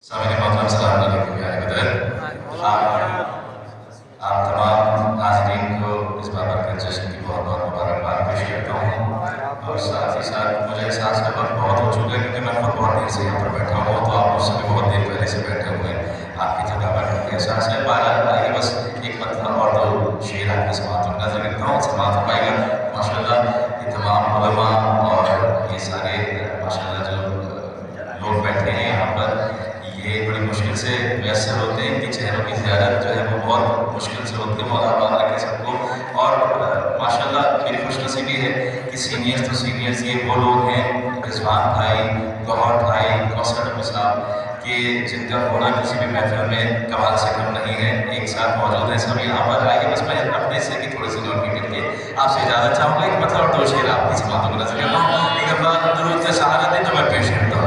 सामने मोहतरम सलाम अलैकुम प्यारे बदर। आप तमाम नाज़रीन को इस बाबरकत जश्न की बहुत बहुत मुबारकबाद पेश करता हूँ और साथ ही साथ मुझे एहसास है वक्त बहुत हो चुका है क्योंकि मैं खुद बहुत देर से यहाँ पर बैठा हूँ, तो आप मुझसे भी बहुत देर पहले से बैठे हुए हैं। आपकी थकावट का एहसास है। बारह आइए बस एक मतलब और दो शेर आपकी समात में नजर रखता हूँ, समात पाएगा माशाल्लाह। ये तमाम उलमा और ये सारे माशाल्लाह जो लोग बैठे हैं यहाँ पर, ये बड़ी मुश्किल से मैसर होते हैं। इनके चेहरों की ज़ियारत जो है वो बहुत मुश्किल से होती है। मौला आबाद रखे सबको। और माशाल्लाह मेरी खुशनसीबी है कि सीनियर्स तो सीनियर्स ये वो लोग हैं, रिजवान भाई, गौहर भाई, कौसर साहब, कि जिनका होना किसी भी महफिल में कमाल से कम नहीं है, एक साथ मौजूद हैं सब यहाँ पर। आइए बस मैं अपने से की थोड़ी सी नोट करके आपसे इजाज़त चाहूँगा। एक मतलब और दो शेर आपकी समातों को नजर करता हूँ। एक दफ़ा दुरूद का सहारा दें तो मैं पेश करता हूँ।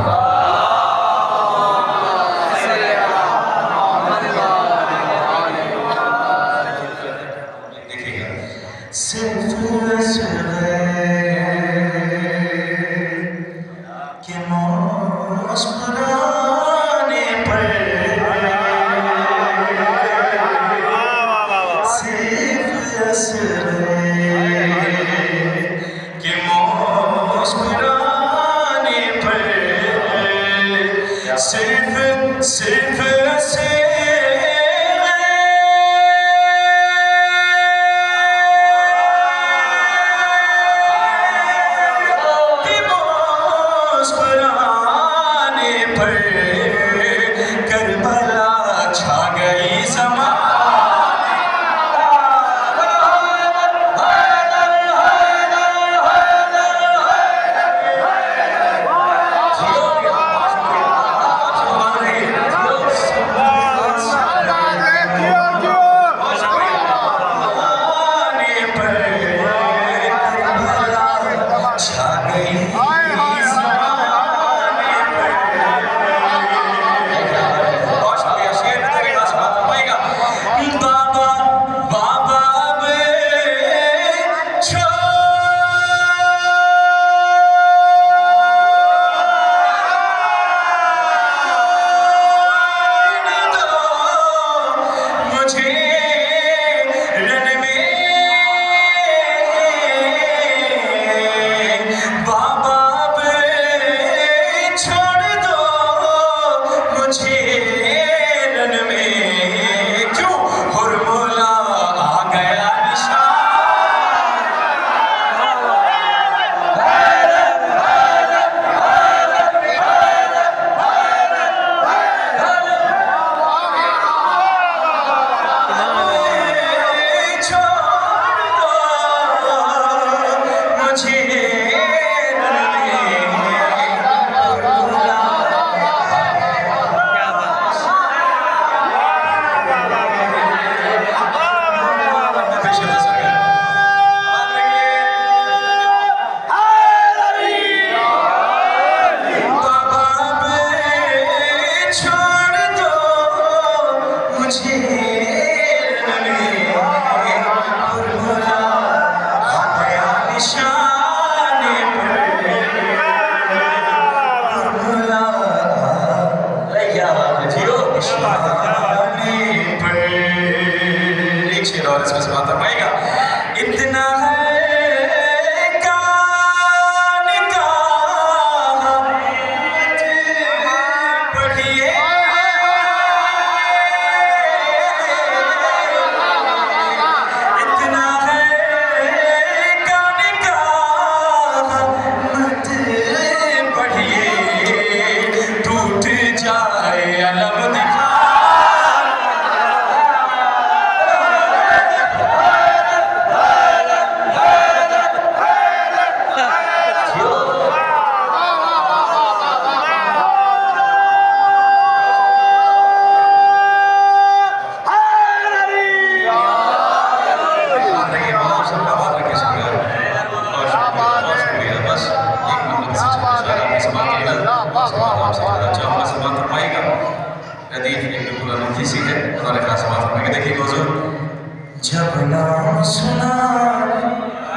जब नाम सुना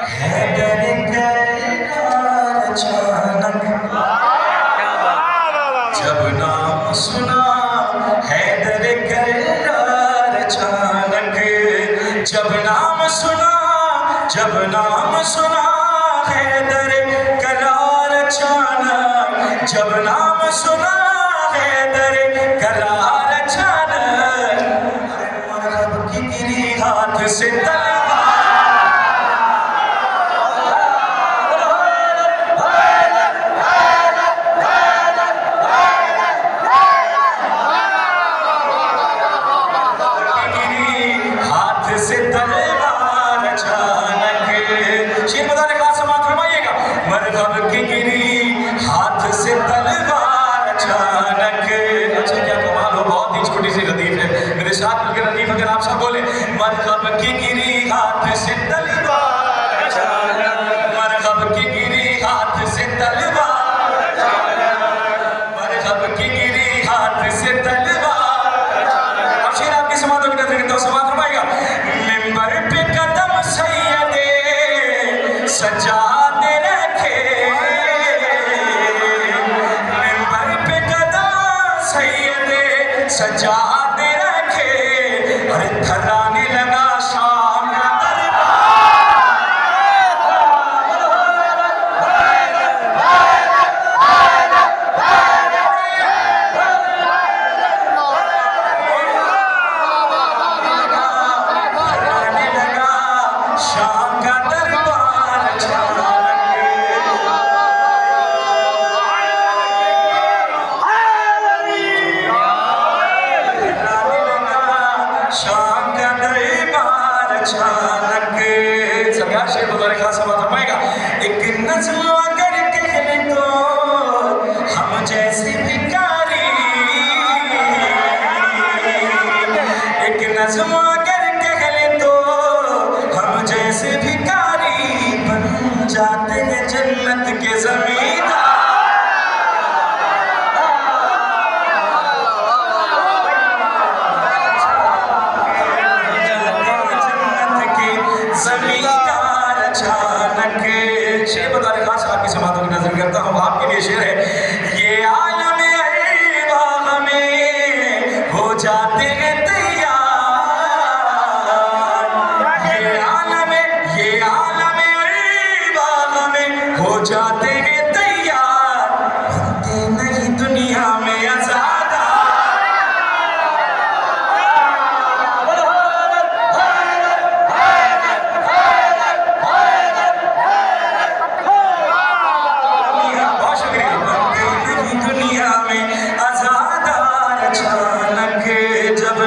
है डर कर अचानक, जब नाम सुना जब नाम सुना हैदर करार अचानक, जब नाम सुना हैदर करार अचानक, मरहब की गिरी हाथ से मरहब की गिरी हाथ से तलवार अचानक, मरहब की गिरी हाथ से तलवार अचानक, मरहब की गिरी हाथ से तलवार अचानक। अब शेर आपकी समातों की नजर करता हूँ, समात फरमाएगा। मिंबर पे कदम सैयदे सजादे रखे, मिंबर पे कदम सैयदे सजादे रखे, अरे थर्राने लगा शाम का एक नज़्म अगर कहने तो हम जैसे भिखारी, एक नज़्म अगर कहने तो हम जैसे भिखारी बन जाते हैं जन्नत के ज़मींदार। शेर बता रहे खास आपकी समातों की नजर करता हूँ, आपके लिए शेर है। ये आलम अरबा में हो जाते हैं तैयार, ये आलम अरबा में हो जाते हैं तैयार, बनते नहीं दुनिया में आजाद। जब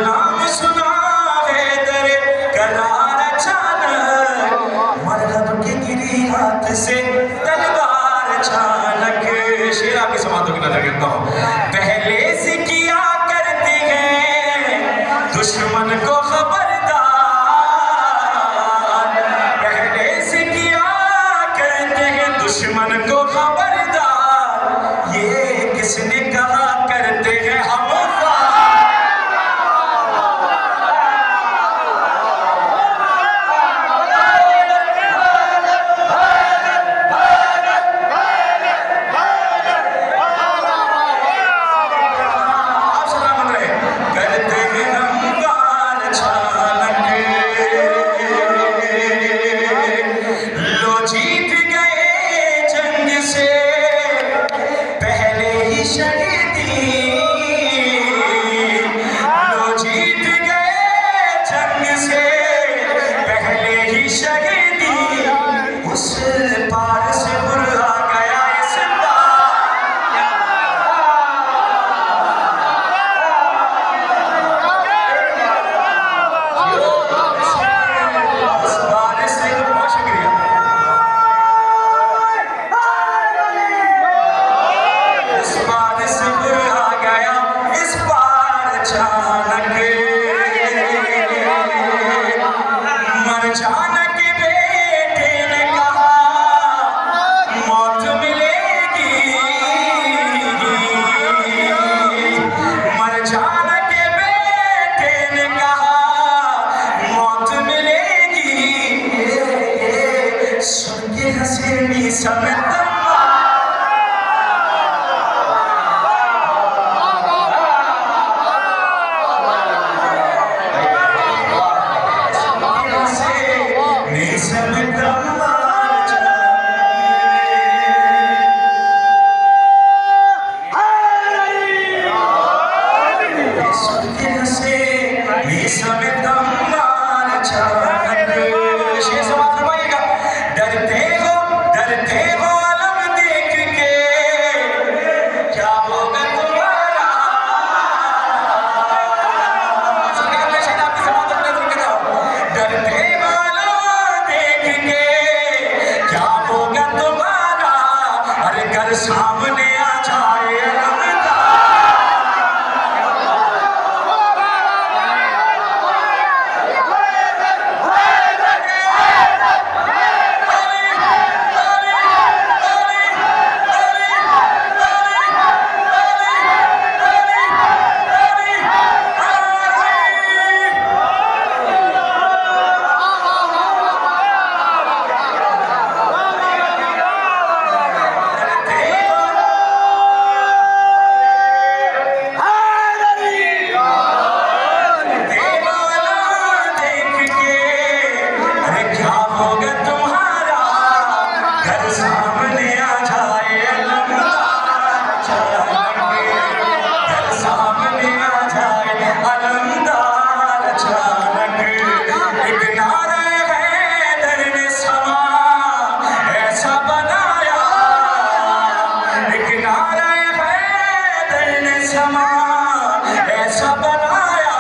कैसा बनाया,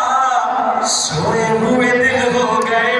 सोए हुए दिल हो गए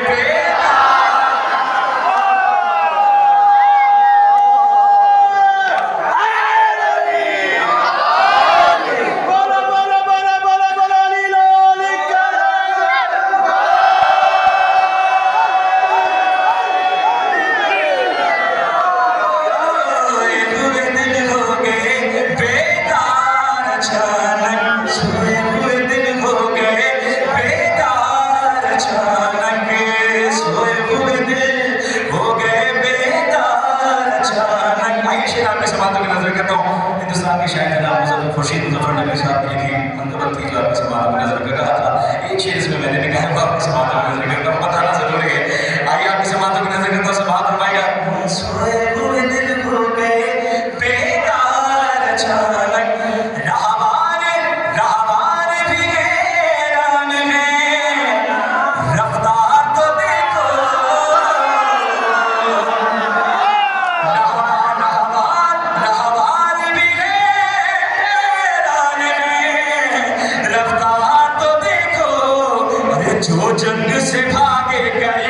हिंदुस्तान के शायर नाम मुजफ्फर खुर्शीद मुजफ्फरनगर साहब की लिखी मंकबत थी जो आपकी समात में नजर कर रहा था। एक शेर इसमें मैंने भी कहा आपकी समात में नजर करता हूँ, बताना जरूरी है। आइए आपकी समात में नजर करता हूँ, समात फरमाएगा। सोए हुए दिल हो गए बेदार अचानक, रहवार भी हैरान हैं, रफ्तार तो देखो, रफ्तार तो देखो, जो जंग से भागे गए